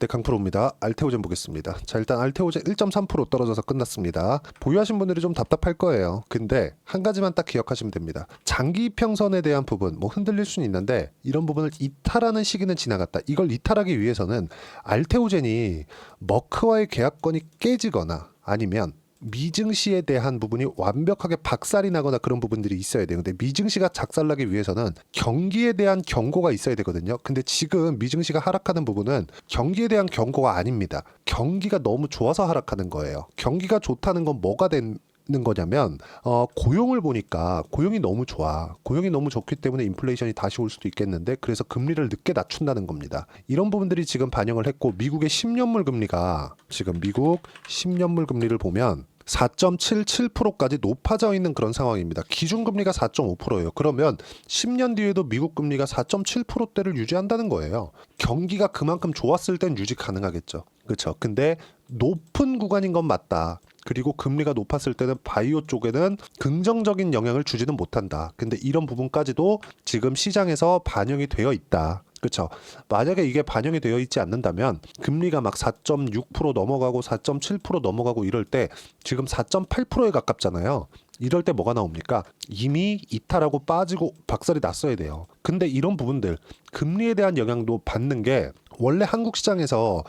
네, 강프로입니다. 알테오젠 보겠습니다. 자, 일단 알테오젠 1.3% 떨어져서 끝났습니다. 보유하신 분들이 좀 답답할 거예요. 근데 한 가지만 딱 기억하시면 됩니다. 장기 이평선에 대한 부분, 뭐 흔들릴 수는 있는데 이런 부분을 이탈하는 시기는 지나갔다. 이걸 이탈하기 위해서는 알테오젠이 머크와의 계약권이 깨지거나 아니면 미증시에 대한 부분이 완벽하게 박살이 나거나 그런 부분들이 있어야 돼요. 근데 미증시가 작살나기 위해서는 경기에 대한 경고가 있어야 되거든요. 근데 지금 미증시가 하락하는 부분은 경기에 대한 경고가 아닙니다. 경기가 너무 좋아서 하락하는 거예요. 경기가 좋다는 건 뭐가 되는 거냐면 고용을 보니까 고용이 너무 좋아. 고용이 너무 좋기 때문에 인플레이션이 다시 올 수도 있겠는데 그래서 금리를 늦게 낮춘다는 겁니다. 이런 부분들이 지금 반영을 했고 미국의 10년물 금리가 지금 미국 10년물 금리를 보면 4.77%까지 높아져 있는 그런 상황입니다. 기준금리가 4.5%예요. 그러면 10년 뒤에도 미국 금리가 4.7%대를 유지한다는 거예요. 경기가 그만큼 좋았을 땐 유지 가능하겠죠. 그렇죠. 근데 높은 구간인 건 맞다. 그리고 금리가 높았을 때는 바이오 쪽에는 긍정적인 영향을 주지는 못한다. 근데 이런 부분까지도 지금 시장에서 반영이 되어 있다. 그렇죠. 만약에 이게 반영이 되어 있지 않는다면 금리가 막 4.6% 넘어가고 4.7% 넘어가고 이럴 때 지금 4.8%에 가깝잖아요. 이럴 때 뭐가 나옵니까? 이미 이탈하고 빠지고 박살이 났어야 돼요. 근데 이런 부분들 금리에 대한 영향도 받는 게 원래 한국 시장에서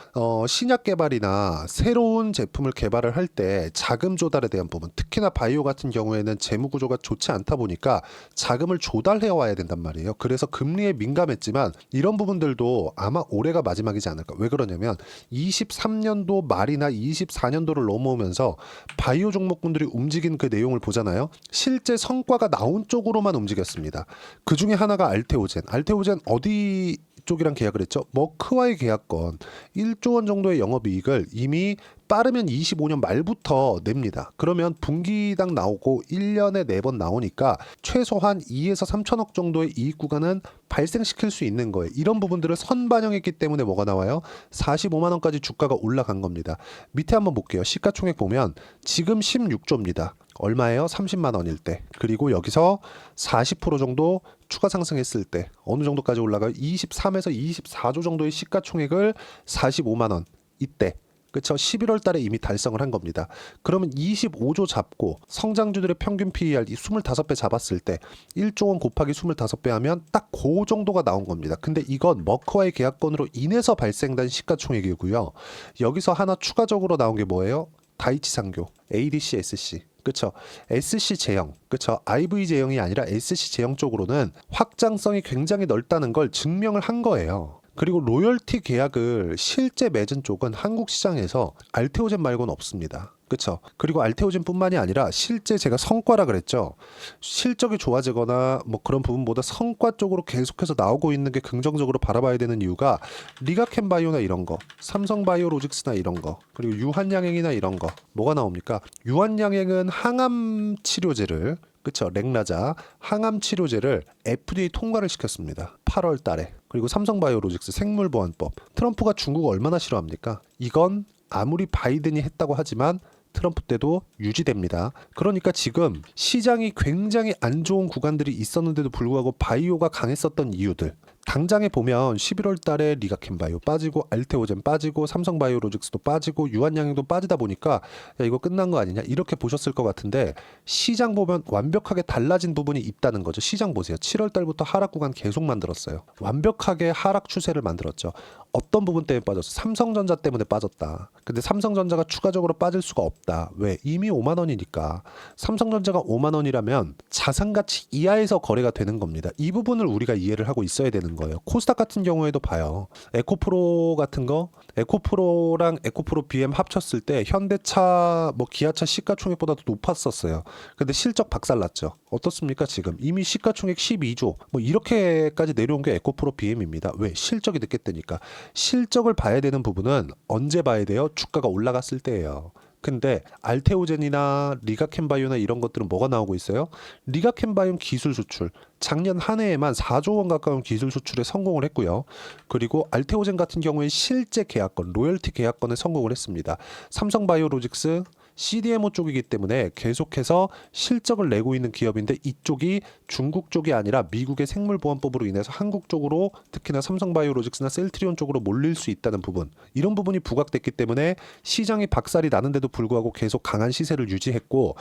신약 개발이나 새로운 제품을 개발을 할 때 자금 조달에 대한 부분, 특히나 바이오 같은 경우에는 재무 구조가 좋지 않다 보니까 자금을 조달해 와야 된단 말이에요. 그래서 금리에 민감했지만 이런 부분들도 아마 올해가 마지막이지 않을까. 왜 그러냐면 23년도 말이나 24년도를 넘어오면서 바이오 종목군들이 움직인 그 내용을 보잖아요. 실제 성과가 나온 쪽으로만 움직였습니다. 그 중에 하나가 알테오젠. 알테오젠 어디 쪽이랑 계약을 했죠? 머크와의 계약권 1조 원 정도의 영업이익을 이미 빠르면 25년 말부터 냅니다. 그러면 분기당 나오고 1년에 4번 나오니까 최소한 2에서 3천억 정도의 이익 구간은 발생시킬 수 있는 거예요. 이런 부분들을 선반영했기 때문에 뭐가 나와요? 45만 원까지 주가가 올라간 겁니다. 밑에 한번 볼게요. 시가총액 보면 지금 16조입니다. 얼마예요? 30만 원일 때. 그리고 여기서 40% 정도 추가 상승했을 때 어느 정도까지 올라가요? 23에서 24조 정도의 시가총액을 45만 원 이때 그쵸? 11월 달에 이미 달성을 한 겁니다. 그러면 25조 잡고 성장주들의 평균 PER 25배 잡았을 때 1조 원 곱하기 25배 하면 딱 그 정도가 나온 겁니다. 근데 이건 머크와의 계약권으로 인해서 발생된 시가총액이고요. 여기서 하나 추가적으로 나온 게 뭐예요? 다이치상교, ADC, SC. 그쵸? SC 제형, 그쵸? IV 제형이 아니라 SC 제형 쪽으로는 확장성이 굉장히 넓다는 걸 증명을 한 거예요. 그리고 로열티 계약을 실제 맺은 쪽은 한국 시장에서 알테오젠 말고는 없습니다. 그쵸? 그리고 알테오젠뿐만이 아니라 실제 제가 성과라 그랬죠. 실적이 좋아지거나 뭐 그런 부분보다 성과 쪽으로 계속해서 나오고 있는 게 긍정적으로 바라봐야 되는 이유가 리가켄바이오나 이런 거, 삼성바이오로직스나 이런 거, 그리고 유한양행이나 이런 거 뭐가 나옵니까? 유한양행은 항암 치료제를 그쵸? 렉라자 항암 치료제를 FDA 통과를 시켰습니다. 8월 달에. 그리고 삼성바이오로직스 생물보안법. 트럼프가 중국을 얼마나 싫어합니까? 이건 아무리 바이든이 했다고 하지만 트럼프 때도 유지됩니다. 그러니까 지금 시장이 굉장히 안 좋은 구간들이 있었는데도 불구하고 바이오가 강했었던 이유들. 당장에 보면 11월 달에 리가켄바이오 빠지고 알테오젠 빠지고 삼성바이오로직스도 빠지고 유한양행도 빠지다 보니까 야 이거 끝난 거 아니냐 이렇게 보셨을 것 같은데 시장 보면 완벽하게 달라진 부분이 있다는 거죠. 시장 보세요. 7월 달부터 하락 구간 계속 만들었어요. 완벽하게 하락 추세를 만들었죠. 어떤 부분 때문에 빠졌어? 삼성전자 때문에 빠졌다. 근데 삼성전자가 추가적으로 빠질 수가 없다. 왜? 이미 5만 원이니까. 삼성전자가 5만 원이라면 자산가치 이하에서 거래가 되는 겁니다. 이 부분을 우리가 이해를 하고 있어야 되는 거예요. 코스닥 같은 경우에도 봐요. 에코프로 같은 거, 에코프로랑 에코프로 BM 합쳤을 때 현대차, 뭐 기아차 시가총액보다도 높았었어요. 근데 실적 박살났죠. 어떻습니까? 지금 이미 시가총액 12조 뭐 이렇게까지 내려온 게 에코프로 BM입니다. 왜? 실적이 늦게 뜨니까. 실적을 봐야 되는 부분은 언제 봐야 돼요? 주가가 올라갔을 때예요. 근데 알테오젠이나 리가켄바이오나 이런 것들은 뭐가 나오고 있어요? 리가켄바이오 기술 수출 작년 한 해에만 4조 원 가까운 기술 수출에 성공을 했고요. 그리고 알테오젠 같은 경우에 실제 계약권, 로열티 계약권에 성공을 했습니다. 삼성바이오로직스 CDMO 쪽이기 때문에 계속해서 실적을 내고 있는 기업인데 이쪽이 중국 쪽이 아니라 미국의 생물보안법으로 인해서 한국 쪽으로 특히나 삼성바이오로직스나 셀트리온 쪽으로 몰릴 수 있다는 부분, 이런 부분이 부각됐기 때문에 시장이 박살이 나는데도 불구하고 계속 강한 시세를 유지했고,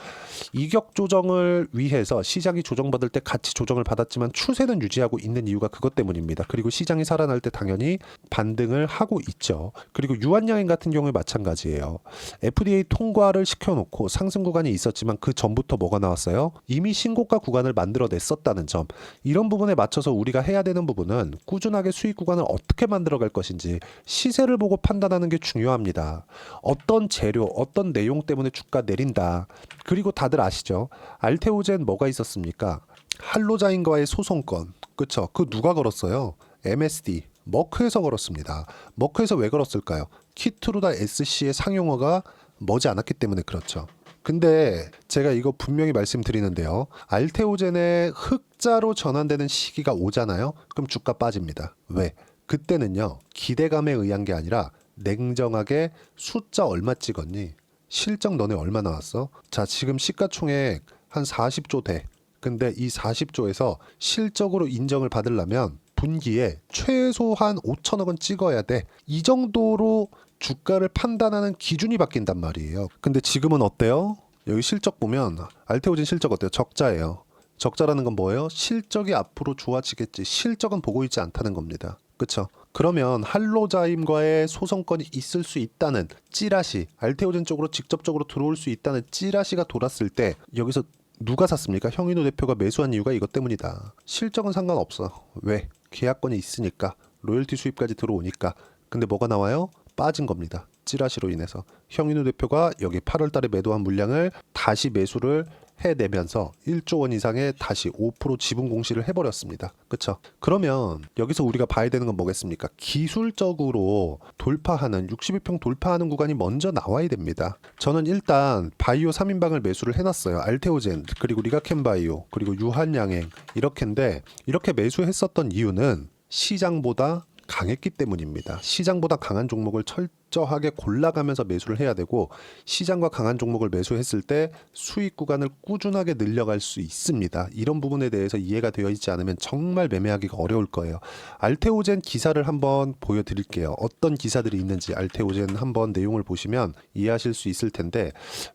이격 조정을 위해서 시장이 조정받을 때 같이 조정을 받았지만 추세는 유지하고 있는 이유가 그것 때문입니다. 그리고 시장이 살아날 때 당연히 반등을 하고 있죠. 그리고 유한양행 같은 경우에 마찬가지예요. FDA 통과를 시켜놓고 상승 구간이 있었지만 그 전부터 뭐가 나왔어요? 이미 신고가 구간을 만들어냈었다는 점. 이런 부분에 맞춰서 우리가 해야 되는 부분은 꾸준하게 수익 구간을 어떻게 만들어갈 것인지 시세를 보고 판단하는 게 중요합니다. 어떤 재료, 어떤 내용 때문에 주가 내린다. 그리고 다들 아시죠? 알테오젠 뭐가 있었습니까? 할로자인과의 소송건. 그쵸? 그 누가 걸었어요? MSD. 머크에서 걸었습니다. 머크에서 왜 걸었을까요? 키트루다 SC의 상용어가 머지 않았기 때문에 그렇죠. 근데 제가 이거 분명히 말씀드리는데요. 알테오젠의 흑자로 전환되는 시기가 오잖아요. 그럼 주가 빠집니다. 왜? 그때는요. 기대감에 의한 게 아니라 냉정하게 숫자 얼마 찍었니? 실적 너네 얼마 나왔어? 자, 지금 시가총액 한 40조 돼. 근데 이 40조에서 실적으로 인정을 받으려면 분기에 최소한 5천억 원 찍어야 돼. 이 정도로 주가를 판단하는 기준이 바뀐단 말이에요. 근데 지금은 어때요? 여기 실적 보면 알테오젠 실적 어때요? 적자예요. 적자라는 건 뭐예요? 실적이 앞으로 좋아지겠지. 실적은 보고 있지 않다는 겁니다. 그쵸? 그러면 할로자임과의 소송건이 있을 수 있다는 찌라시, 알테오젠 쪽으로 직접적으로 들어올 수 있다는 찌라시가 돌았을 때 여기서 누가 샀습니까? 형인호 대표가 매수한 이유가 이것 때문이다. 실적은 상관없어. 왜? 계약권이 있으니까. 로열티 수입까지 들어오니까. 근데 뭐가 나와요? 빠진 겁니다. 찌라시로 인해서. 형인호 대표가 여기 8월 달에 매도한 물량을 다시 매수를 해내면서 1조 원 이상의 다시 5% 지분 공시를 해버렸습니다. 그쵸? 그러면 여기서 우리가 봐야 되는 건 뭐겠습니까? 기술적으로 돌파하는 61평 돌파하는 구간이 먼저 나와야 됩니다. 저는 일단 바이오 3인방을 매수를 해놨어요. 알테오젠, 그리고 리가켄바이오, 그리고 유한양행 이렇게인데, 이렇게 매수했었던 이유는 시장보다 강했기 때문입니다. 시장보다 강한 종목을 철저하게 골라가면서 매수를 해야 되고, 시장과 강한 종목을 매수했을 때 수익 구간을 꾸준하게 늘려갈 수 있습니다. 이런 부분에 대해서 이해가 되어 있지 않으면 정말 매매하기가 어려울 거예요. 알테오젠 기사를 한번 보여드릴게요. 어떤 기사들이 있는지 알테오젠 한번 내용을 보시면 이해하실 수 있을 텐데,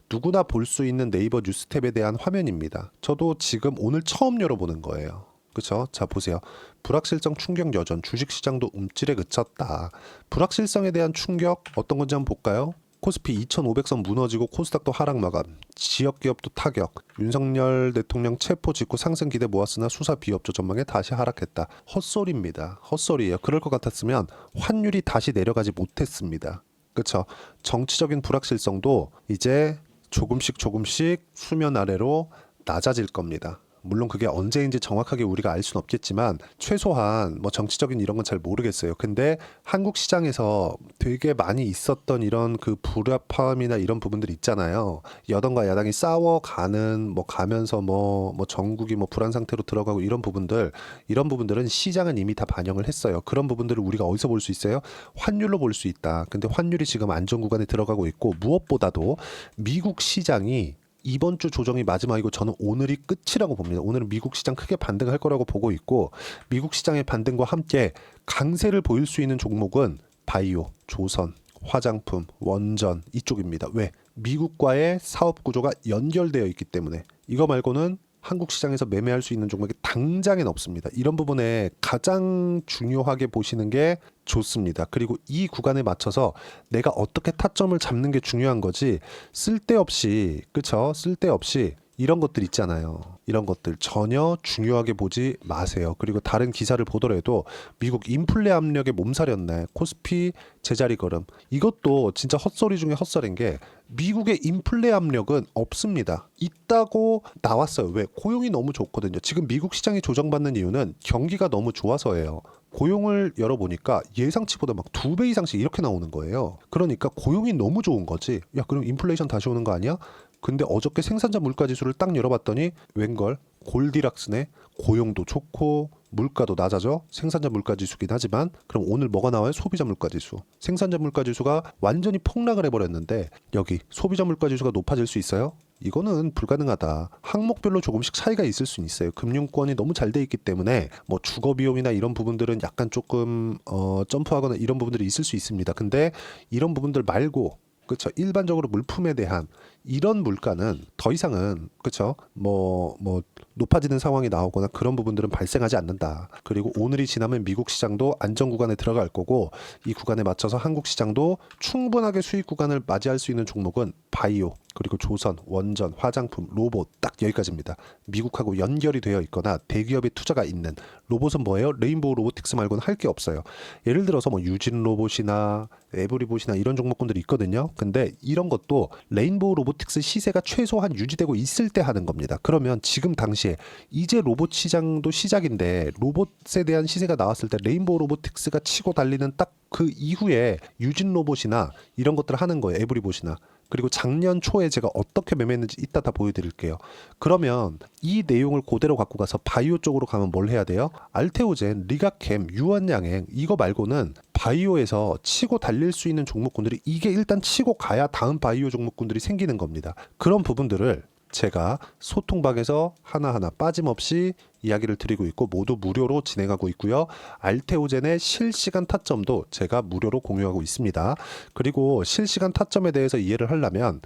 누구나 볼 수 있는 네이버 뉴스탭에 대한 화면입니다. 저도 지금 오늘 처음 열어보는 거예요. 그쵸? 자, 보세요. 불확실성 충격 여전, 주식시장도 움찔에 그쳤다. 불확실성에 대한 충격 어떤 건지 한번 볼까요? 코스피 2500선 무너지고 코스닥도 하락 마감, 지역기업도 타격, 윤석열 대통령 체포 직후 상승 기대 모았으나 수사 비협조 전망에 다시 하락했다. 헛소리입니다. 헛소리예요. 그럴 것 같았으면 환율이 다시 내려가지 못했습니다. 그쵸? 정치적인 불확실성도 이제 조금씩 수면 아래로 낮아질 겁니다. 물론 그게 언제인지 정확하게 우리가 알 수는 없겠지만 최소한 뭐 정치적인 이런 건 잘 모르겠어요. 근데 한국 시장에서 되게 많이 있었던 이런 그 불협화음이나 이런 부분들 있잖아요. 여당과 야당이 싸워가는 뭐 가면서 뭐 전국이 뭐 불안 상태로 들어가고 이런 부분들은 시장은 이미 다 반영을 했어요. 그런 부분들을 우리가 어디서 볼 수 있어요? 환율로 볼 수 있다. 근데 환율이 지금 안정 구간에 들어가고 있고, 무엇보다도 미국 시장이 이번 주 조정이 마지막이고 저는 오늘이 끝이라고 봅니다. 오늘은 미국 시장 크게 반등할 거라고 보고 있고, 미국 시장의 반등과 함께 강세를 보일 수 있는 종목은 바이오, 조선, 화장품, 원전 이쪽입니다. 왜? 미국과의 사업 구조가 연결되어 있기 때문에. 이거 말고는 한국 시장에서 매매할 수 있는 종목이 당장엔 없습니다. 이런 부분에 가장 중요하게 보시는 게 좋습니다. 그리고 이 구간에 맞춰서 내가 어떻게 타점을 잡는 게 중요한 거지, 쓸데없이, 그쵸? 쓸데없이 이런 것들 있잖아요. 이런 것들 전혀 중요하게 보지 마세요. 그리고 다른 기사를 보더라도 미국 인플레 압력에 몸살이었네, 코스피 제자리 걸음, 이것도 진짜 헛소리 중에 헛소리인 게, 미국의 인플레 압력은 없습니다. 있다고 나왔어요. 왜? 고용이 너무 좋거든요. 지금 미국 시장이 조정받는 이유는 경기가 너무 좋아서예요. 고용을 열어보니까 예상치보다 막 2배 이상씩 이렇게 나오는 거예요. 그러니까 고용이 너무 좋은 거지. 야, 그럼 인플레이션 다시 오는 거 아니야? 근데 어저께 생산자 물가지수를 딱 열어봤더니 웬걸 골디락스네. 고용도 좋고 물가도 낮아져. 생산자 물가지수긴 하지만, 그럼 오늘 뭐가 나와요? 소비자 물가지수. 생산자 물가지수가 완전히 폭락을 해버렸는데 여기 소비자 물가지수가 높아질 수 있어요? 이거는 불가능하다. 항목별로 조금씩 차이가 있을 수는 있어요. 금융권이 너무 잘 돼 있기 때문에 뭐 주거 비용이나 이런 부분들은 약간 조금 점프하거나 이런 부분들이 있을 수 있습니다. 근데 이런 부분들 말고 그렇죠. 일반적으로 물품에 대한 이런 물가는 더 이상은 그렇죠. 뭐 높아지는 상황이 나오거나 그런 부분들은 발생하지 않는다. 그리고 오늘이 지나면 미국 시장도 안정 구간에 들어갈 거고 이 구간에 맞춰서 한국 시장도 충분하게 수익 구간을 맞이할 수 있는 종목은 바이오, 그리고 조선, 원전, 화장품, 로봇 딱 여기까지입니다. 미국하고 연결이 되어 있거나 대기업의 투자가 있는 로봇은 뭐예요? 레인보우 로보틱스 말고는 할 게 없어요. 예를 들어서 뭐 유진 로봇이나 에브리봇이나 이런 종목군들이 있거든요. 근데 이런 것도 레인보우 로보틱스 시세가 최소한 유지되고 있을 때 하는 겁니다. 그러면 지금 당시에 이제 로봇 시장도 시작인데 로봇에 대한 시세가 나왔을 때 레인보우 로보틱스가 치고 달리는 딱 그 이후에 유진 로봇이나 이런 것들을 하는 거예요. 에브리봇이나. 그리고 작년 초에 제가 어떻게 매매했는지 이따 다 보여드릴게요. 그러면 이 내용을 그대로 갖고 가서 바이오 쪽으로 가면 뭘 해야 돼요? 알테오젠, 리가캠, 유한양행 이거 말고는 바이오에서 치고 달릴 수 있는 종목군들이 이게 일단 치고 가야 다음 바이오 종목군들이 생기는 겁니다. 그런 부분들을 제가 소통방에서 하나하나 빠짐없이 이야기를 드리고 있고 모두 무료로 진행하고 있고요. 알테오젠의 실시간 타점도 제가 무료로 공유하고 있습니다. 그리고 실시간 타점에 대해서 이해를 하려면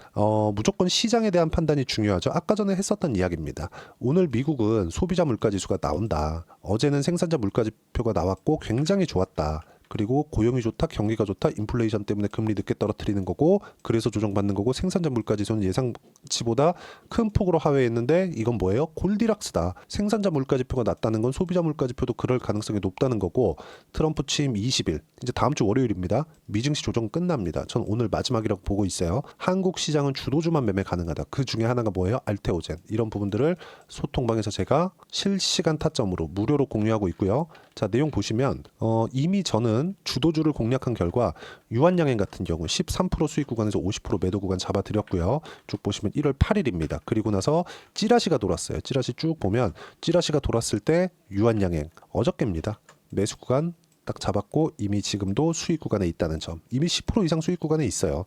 무조건 시장에 대한 판단이 중요하죠. 아까 전에 했었던 이야기입니다. 오늘 미국은 소비자 물가지수가 나온다. 어제는 생산자 물가지표가 나왔고 굉장히 좋았다. 그리고 고용이 좋다, 경기가 좋다, 인플레이션 때문에 금리 늦게 떨어뜨리는 거고 그래서 조정받는 거고 생산자 물가지수는 예상치보다 큰 폭으로 하회했는데 이건 뭐예요? 골디락스다. 생산자 물가지표가 낮다는 건 소비자 물가지표도 그럴 가능성이 높다는 거고 트럼프 취임 20일, 이제 다음 주 월요일입니다. 미증시 조정 끝납니다. 전 오늘 마지막이라고 보고 있어요. 한국 시장은 주도주만 매매 가능하다. 그 중에 하나가 뭐예요? 알테오젠. 이런 부분들을 소통방에서 제가 실시간 타점으로 무료로 공유하고 있고요. 자, 내용 보시면 이미 저는 주도주를 공략한 결과 유한양행 같은 경우 13% 수익 구간에서 50% 매도 구간 잡아드렸고요. 쭉 보시면 1월 8일입니다. 그리고 나서 찌라시가 돌았어요. 찌라시 쭉 보면 찌라시가 돌았을 때 유한양행 어저께입니다. 매수 구간 딱 잡았고 이미 지금도 수익 구간에 있다는 점. 이미 10% 이상 수익 구간에 있어요.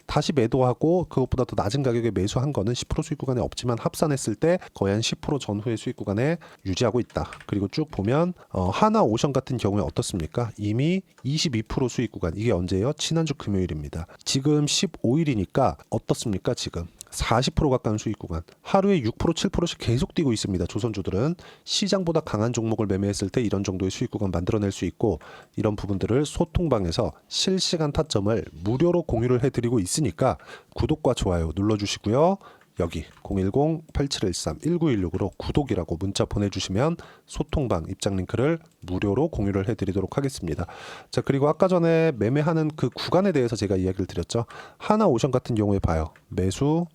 다시 매도하고 그것보다 더 낮은 가격에 매수한 거는 10% 수익 구간에 없지만 합산했을 때 거의 한 10% 전후의 수익 구간에 유지하고 있다. 그리고 쭉 보면 하나오션 같은 경우에 어떻습니까? 이미 22% 수익 구간. 이게 언제예요? 지난주 금요일입니다. 지금 15일이니까 어떻습니까? 지금 40% 가까운 수익 구간, 하루에 6% 7%씩 계속 뛰고 있습니다. 조선주들은 시장보다 강한 종목을 매매했을 때 이런 정도의 수익 구간 만들어낼 수 있고 이런 부분들을 소통방에서 실시간 타점을 무료로 공유를 해드리고 있으니까 구독과 좋아요 눌러주시고요. 여기 010-8713-1916으로 구독이라고 문자 보내주시면 소통방 입장 링크를 무료로 공유를 해드리도록 하겠습니다. 자, 그리고 아까 전에 매매하는 그 구간에 대해서 제가 이야기를 드렸죠. 하나오션 같은 경우에 봐요. 매수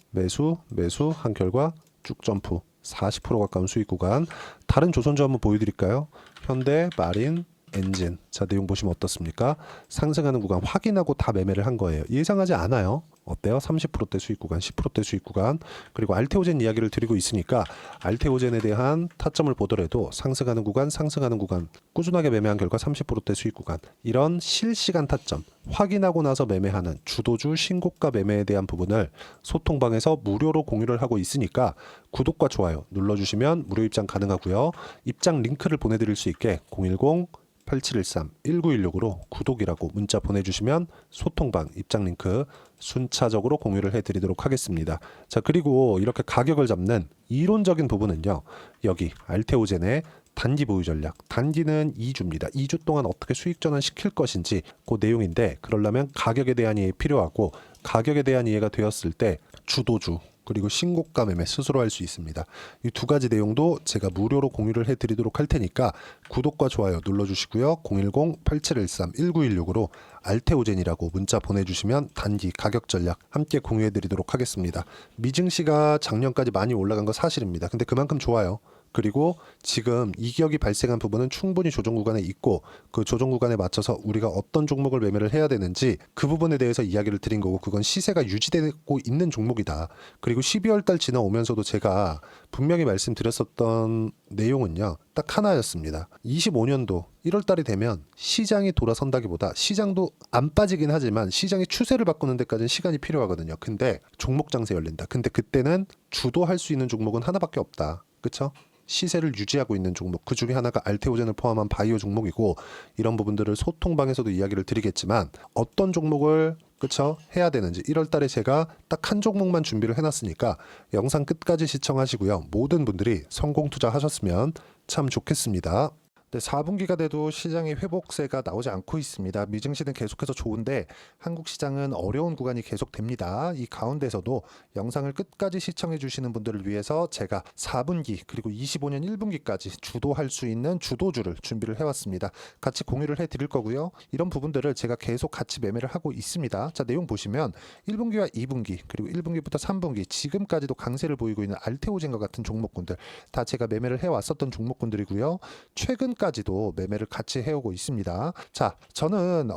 한 결과 쭉 점프 40% 가까운 수익 구간. 다른 조선주 한번 보여드릴까요? 현대, 마린, 엔진. 자, 내용 보시면 어떻습니까? 상승하는 구간 확인하고 다 매매를 한 거예요. 예상하지 않아요. 어때요? 30%대 수익 구간, 10%대 수익 구간. 그리고 알테오젠 이야기를 드리고 있으니까 알테오젠에 대한 타점을 보더라도 상승하는 구간, 꾸준하게 매매한 결과 30%대 수익 구간. 이런 실시간 타점 확인하고 나서 매매하는 주도주 신고가 매매에 대한 부분을 소통방에서 무료로 공유를 하고 있으니까 구독과 좋아요 눌러주시면 무료 입장 가능하고요. 입장 링크를 보내드릴 수 있게 010-8713-1916으로 구독이라고 문자 보내주시면 소통방 입장 링크 순차적으로 공유를 해드리도록 하겠습니다. 자, 그리고 이렇게 가격을 잡는 이론적인 부분은요. 여기 알테오젠의 단기 보유 전략. 단기는 2주입니다. 2주 동안 어떻게 수익 전환 시킬 것인지 그 내용인데 그러려면 가격에 대한 이해 필요하고 가격에 대한 이해가 되었을 때 주도주 그리고 신고가 매매 스스로 할 수 있습니다. 이 두 가지 내용도 제가 무료로 공유를 해드리도록 할 테니까 구독과 좋아요 눌러주시고요. 010-8713-1916으로 알테오젠이라고 문자 보내주시면 단기 가격 전략 함께 공유해드리도록 하겠습니다. 미증시가 작년까지 많이 올라간 거 사실입니다. 근데 그만큼 좋아요. 그리고 지금 이격이 발생한 부분은 충분히 조정 구간에 있고 그 조정 구간에 맞춰서 우리가 어떤 종목을 매매를 해야 되는지 그 부분에 대해서 이야기를 드린 거고 그건 시세가 유지되고 있는 종목이다. 그리고 12월 달 지나오면서도 제가 분명히 말씀드렸었던 내용은요. 딱 하나였습니다. 25년도 1월 달이 되면 시장이 돌아선다기보다 시장도 안 빠지긴 하지만 시장의 추세를 바꾸는 데까지는 시간이 필요하거든요. 근데 종목 장세 열린다. 근데 그때는 주도할 수 있는 종목은 하나밖에 없다. 그쵸? 시세를 유지하고 있는 종목 그 중에 하나가 알테오젠을 포함한 바이오 종목이고 이런 부분들을 소통방에서도 이야기를 드리겠지만 어떤 종목을 그쵸 해야 되는지 1월 달에 제가 딱 한 종목만 준비를 해놨으니까 영상 끝까지 시청하시고요. 모든 분들이 성공 투자하셨으면 참 좋겠습니다. 네, 4분기가 돼도 시장의 회복세가 나오지 않고 있습니다. 미증시는 계속해서 좋은데 한국 시장은 어려운 구간이 계속됩니다. 이 가운데서도 영상을 끝까지 시청해 주시는 분들을 위해서 제가 4분기 그리고 25년 1분기까지 주도할 수 있는 주도주를 준비를 해왔습니다. 같이 공유를 해드릴 거고요. 이런 부분들을 제가 계속 같이 매매를 하고 있습니다. 자, 내용 보시면 1분기와 2분기 그리고 1분기부터 3분기 지금까지도 강세를 보이고 있는 알테오젠과 같은 종목군들 다 제가 매매를 해왔었던 종목군들이고요. 최근까지도 매매를 같이 해오고 있습니다. 자, 저는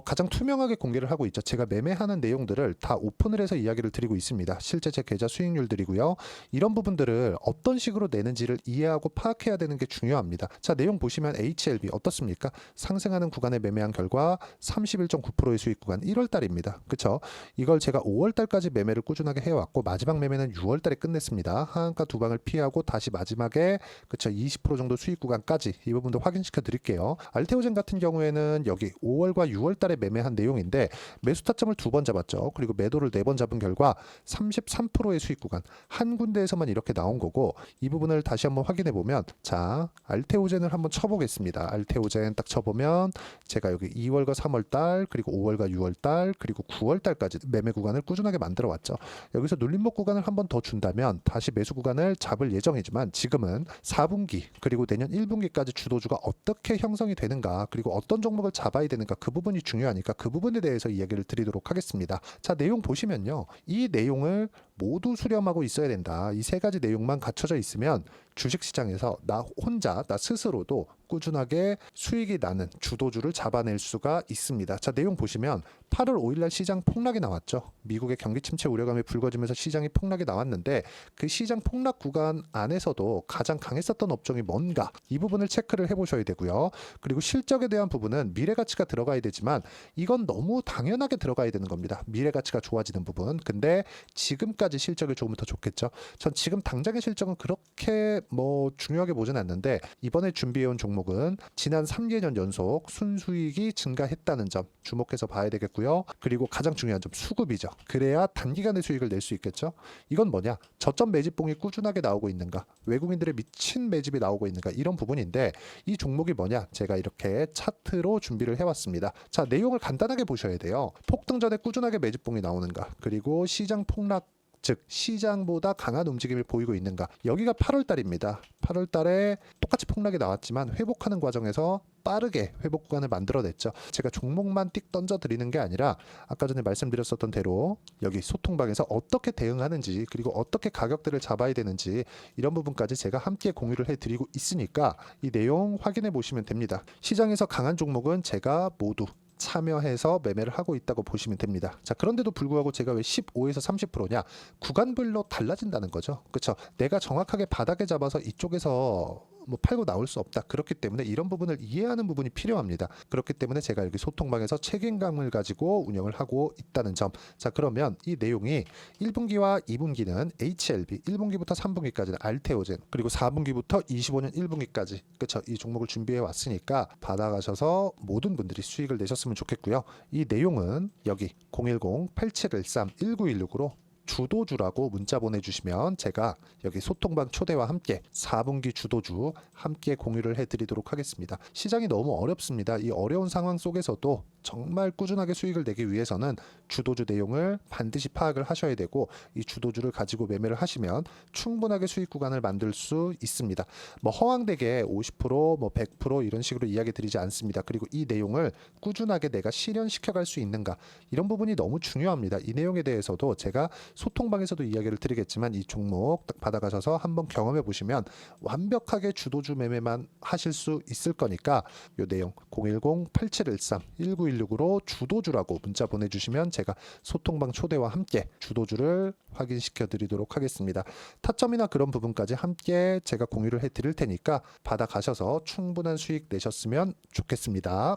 가장 투명하게 공개를 하고 있죠. 제가 매매하는 내용들을 다 오픈을 해서 이야기를 드리고 있습니다. 실제 제 계좌 수익률들이고요. 이런 부분들을 어떤 식으로 내는지를 이해하고 파악해야 되는 게 중요합니다. 자, 내용 보시면 HLB 어떻습니까? 상승하는 구간에 매매한 결과 31.9%의 수익 구간 1월 달입니다. 그쵸? 이걸 제가 5월 달까지 매매를 꾸준하게 해왔고 마지막 매매는 6월 달에 끝냈습니다. 하한가 두 방을 피하고 다시 마지막에 그쵸 20% 정도 수익 구간까지 이 부분도 확인시켜 드릴게요. 알테오젠 같은 경우에는 여기 5월과 6월 달에 매매한 내용인데 매수 타점을 2번 잡았죠. 그리고 매도를 4번 잡은 결과 33%의 수익 구간 한 군데에서만 이렇게 나온 거고 이 부분을 다시 한번 확인해 보면 자 알테오젠을 한번 쳐보겠습니다. 알테오젠 딱 쳐보면 제가 여기 2월과 3월 달 그리고 5월과 6월 달 그리고 9월 달까지 매매 구간을 꾸준하게 만들어 왔죠. 여기서 눌림목 구간을 한번 더 준다면 다시 매수 구간을 잡을 예정이지만 지금은 4분기 그리고 내년 1분기까지 주도주가 어떻게 형성이 되는가 그리고 어떤 종목을 잡아야 되는가 그 부분이 중요하니까 그 부분에 대해서 이야기를 드리도록 하겠습니다. 자, 내용 보시면요. 이 내용을 모두 수렴하고 있어야 된다. 이 세 가지 내용만 갖춰져 있으면 주식시장에서 나 혼자 나 스스로도 꾸준하게 수익이 나는 주도주를 잡아낼 수가 있습니다. 자, 내용 보시면 8월 5일날 시장 폭락이 나왔죠. 미국의 경기 침체 우려감이 불거지면서 시장이 폭락이 나왔는데 그 시장 폭락 구간 안에서도 가장 강했었던 업종이 뭔가 이 부분을 체크를 해보셔야 되고요. 그리고 실적에 대한 부분은 미래가치가 들어가야 되지만 이건 너무 당연하게 들어가야 되는 겁니다. 미래가치가 좋아지는 부분. 근데 지금까지 실적이 좋으면 더 좋겠죠. 전 지금 당장의 실적은 그렇게 중요하게 보진 않는데 이번에 준비해온 종목은 지난 3개년 연속 순수익이 증가했다는 점 주목해서 봐야 되겠고요. 그리고 가장 중요한 점 수급이죠. 그래야 단기간에 수익을 낼 수 있겠죠. 이건 뭐냐? 저점 매집봉이 꾸준하게 나오고 있는가? 외국인들의 미친 매집이 나오고 있는가? 이런 부분인데 이 종목이 뭐냐? 제가 이렇게 차트로 준비를 해왔습니다. 자, 내용을 간단하게 보셔야 돼요. 폭등 전에 꾸준하게 매집봉이 나오는가? 그리고 시장 폭락 즉 시장보다 강한 움직임을 보이고 있는가. 여기가 8월 달입니다. 8월 달에 똑같이 폭락이 나왔지만 회복하는 과정에서 빠르게 회복 구간을 만들어냈죠. 제가 종목만 띡 던져드리는 게 아니라 아까 전에 말씀드렸었던 대로 여기 소통방에서 어떻게 대응하는지 그리고 어떻게 가격대를 잡아야 되는지 이런 부분까지 제가 함께 공유를 해드리고 있으니까 이 내용 확인해 보시면 됩니다. 시장에서 강한 종목은 제가 모두 참여해서 매매를 하고 있다고 보시면 됩니다. 자, 그런데도 불구하고 제가 왜 15에서 30%냐? 구간별로 달라진다는 거죠. 그렇죠? 내가 정확하게 바닥에 잡아서 이쪽에서 팔고 나올 수 없다. 그렇기 때문에 이런 부분을 이해하는 부분이 필요합니다. 그렇기 때문에 제가 여기 소통방에서 책임감을 가지고 운영을 하고 있다는 점. 자, 그러면 이 내용이 1분기와 2분기는 HLB, 1분기부터 3분기까지는 알테오젠, 그리고 4분기부터 25년 1분기까지 그렇죠? 이 종목을 준비해 왔으니까 받아가셔서 모든 분들이 수익을 내셨으면 좋겠고요. 이 내용은 여기 010-8713-1916으로 주도주라고 문자 보내주시면 제가 여기 소통방 초대와 함께 4분기 주도주 함께 공유를 해드리도록 하겠습니다. 시장이 너무 어렵습니다. 이 어려운 상황 속에서도 정말 꾸준하게 수익을 내기 위해서는 주도주 내용을 반드시 파악을 하셔야 되고 이 주도주를 가지고 매매를 하시면 충분하게 수익 구간을 만들 수 있습니다. 뭐 허황되게 50%, 뭐 100% 이런 식으로 이야기 드리지 않습니다. 그리고 이 내용을 꾸준하게 내가 실현시켜 갈 수 있는가 이런 부분이 너무 중요합니다. 이 내용에 대해서도 제가 소통방에서도 이야기를 드리겠지만 이 종목 딱 받아가셔서 한번 경험해 보시면 완벽하게 주도주 매매만 하실 수 있을 거니까 이 내용 010-8713-1916으로 주도주라고 문자 보내주시면 제가 소통방 초대와 함께 주도주를 확인시켜 드리도록 하겠습니다. 타점이나 그런 부분까지 함께 제가 공유를 해 드릴 테니까 받아가셔서 충분한 수익 내셨으면 좋겠습니다.